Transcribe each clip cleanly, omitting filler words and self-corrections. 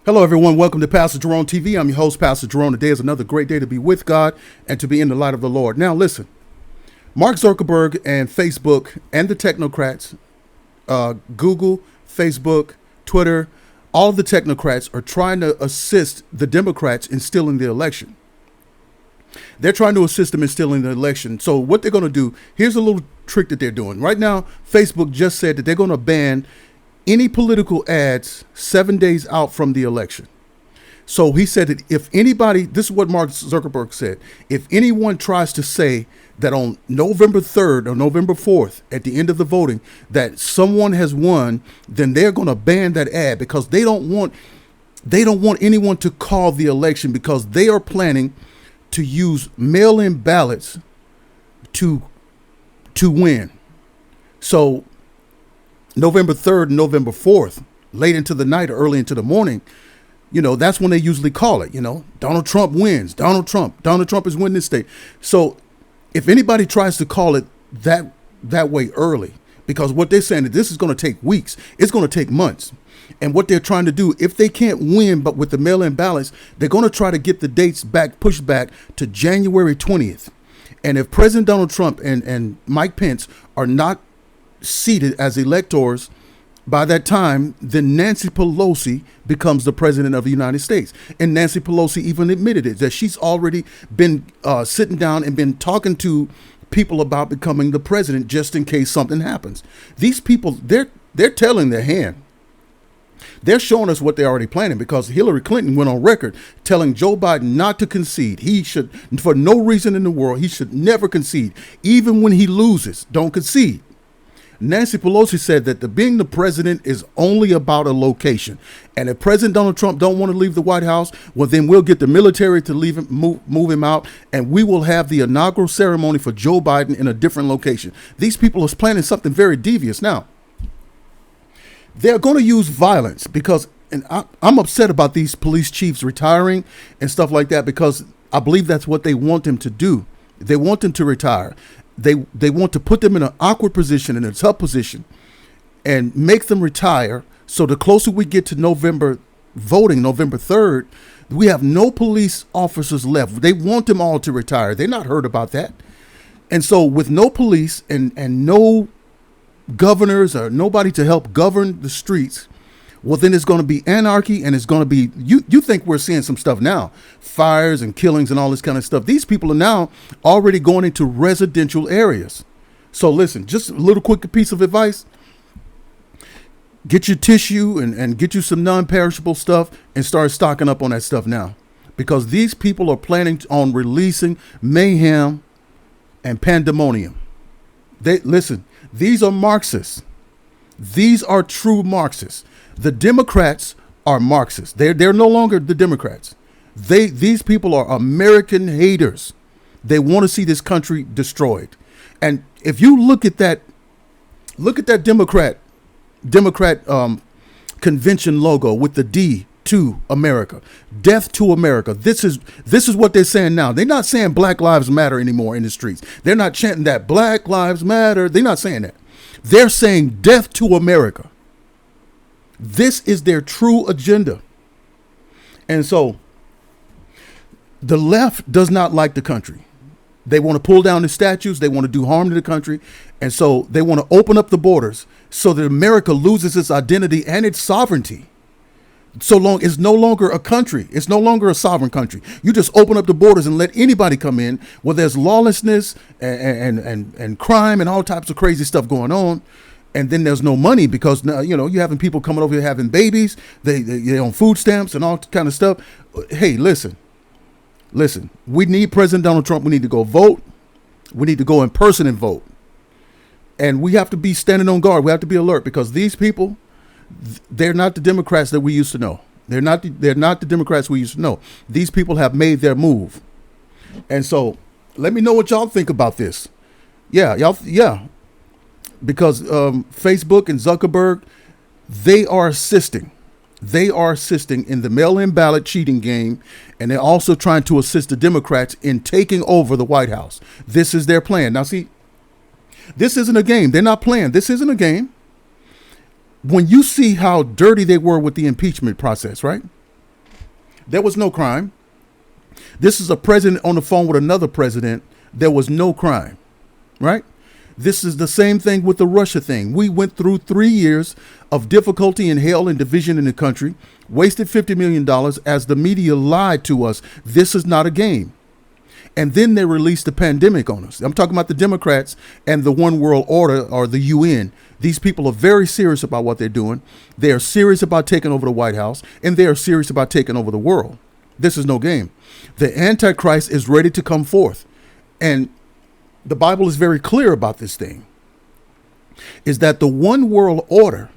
Hello, everyone. Welcome to Pastor Jerone TV. I'm your host, Pastor Jerone. Today is another great day to be with God and to be in the light of the Lord. Now, listen, Mark Zuckerberg and Facebook and the technocrats, Google, Facebook, Twitter, all the technocrats are trying to assist the Democrats in stealing the election. They're trying to assist them in stealing the election. So what they're going to do, here's a little trick that they're doing. Right now, Facebook just said that they're going to ban any political ads 7 days out from the election. So he said that if anybody, this is what Mark Zuckerberg said, if anyone tries to say that on November 3rd or November 4th, at the end of the voting, that someone has won, then they're going to ban that ad because they don't want anyone to call the election because they are planning to use mail-in ballots to win. So November 3rd and November 4th, late into the night or early into the morning, that's when they usually call it, Donald Trump wins. Donald Trump is winning this state. So if anybody tries to call it that way early, because what they're saying is this is going to take weeks, it's going to take months. And what they're trying to do, if they can't win, but with the mail-in ballots, they're going to try to get the dates pushed back to January 20th. And if President Donald Trump and Mike Pence are not seated as electors by that time, then Nancy Pelosi becomes the president of the United States. And Nancy Pelosi even admitted it, that she's already been sitting down and been talking to people about becoming the president just in case something happens. These people, they're telling their hand. They're showing us what they're already planning because Hillary Clinton went on record telling Joe Biden not to concede. He should, for no reason in the world, he should never concede. Even when he loses, don't concede. Nancy Pelosi said that being the president is only about a location. And if President Donald Trump don't want to leave the White House, well, then we'll get the military to leave him, move him out, and we will have the inaugural ceremony for Joe Biden in a different location. These people are planning something very devious. Now, they're going to use violence because, and I'm upset about these police chiefs retiring and stuff like that because I believe that's what they want them to do. They want them to retire. They want to put them in an awkward position, in a tough position, and make them retire. So the closer we get to November voting, November 3rd, we have no police officers left. They want them all to retire. They're not heard about that. And so with no police and no governors or nobody to help govern the streets, well, then it's going to be anarchy and it's going to be, you think we're seeing some stuff now, fires and killings and all this kind of stuff. These people are now already going into residential areas. So listen, just a little quick piece of advice. Get your tissue and get you some non-perishable stuff and start stocking up on that stuff now. Because these people are planning on releasing mayhem and pandemonium. Listen, these are Marxists. These are true Marxists. The Democrats are Marxists. They're no longer the Democrats. These people are American haters. They want to see this country destroyed. And if you look at that Democrat convention logo with the D to America, death to America. This is what they're saying now. They're not saying Black Lives Matter anymore in the streets. They're not chanting that Black Lives Matter. They're not saying that. They're saying death to America. This is their true agenda. And so the left does not like the country. They want to pull down the statues. They want to do harm to the country. And so they want to open up the borders so that America loses its identity and its sovereignty. So long, it's no longer a country. It's no longer a sovereign country. You just open up the borders and let anybody come in where there's lawlessness and crime and all types of crazy stuff going on. And then there's no money because now, you're having people coming over here having babies. They're on food stamps and all kind of stuff. Hey, listen, we need President Donald Trump. We need to go vote. We need to go in person and vote. And we have to be standing on guard. We have to be alert because these people, they're not the Democrats that we used to know. They're not the Democrats we used to know. These people have made their move. And so let me know what y'all think about this. Yeah. Because Facebook and Zuckerberg, they are assisting. They are assisting in the mail-in ballot cheating game, and they're also trying to assist the Democrats in taking over the White House. This is their plan. Now, see, this isn't a game. They're not playing. This isn't a game. When you see how dirty they were with the impeachment process, right? There was no crime. This is a president on the phone with another president. There was no crime, right? This is the same thing with the Russia thing. We went through 3 years of difficulty and hell and division in the country, wasted $50 million as the media lied to us. This is not a game. And then they released the pandemic on us. I'm talking about the Democrats and the one world order, or the UN. These people are very serious about what they're doing. They are serious about taking over the White House, and they are serious about taking over the world. This is no game. The Antichrist is ready to come forth. And the Bible is very clear about this thing, is that the one world order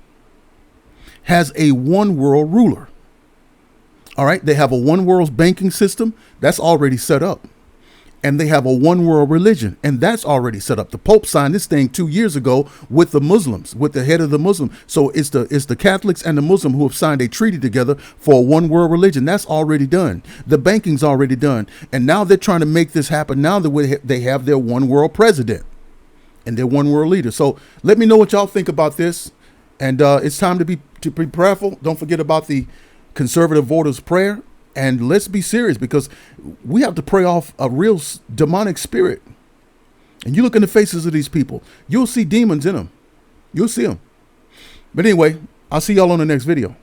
has a one world ruler. All right. They have a one world banking system that's already set up. And they have a one world religion, and that's already set up. The Pope signed this thing 2 years ago with the Muslims, with the head of the Muslim. So it's the Catholics and the Muslim who have signed a treaty together for a one world religion. That's already done. The banking's already done. And now they're trying to make this happen. Now that they have their one world president and their one world leader. So let me know what y'all think about this. And it's time to be prayerful. Don't forget about the conservative voters' prayer. And let's be serious, because we have to pray off a real demonic spirit. And you look in the faces of these people, you'll see demons in them. You'll see them. But anyway, I'll see y'all on the next video.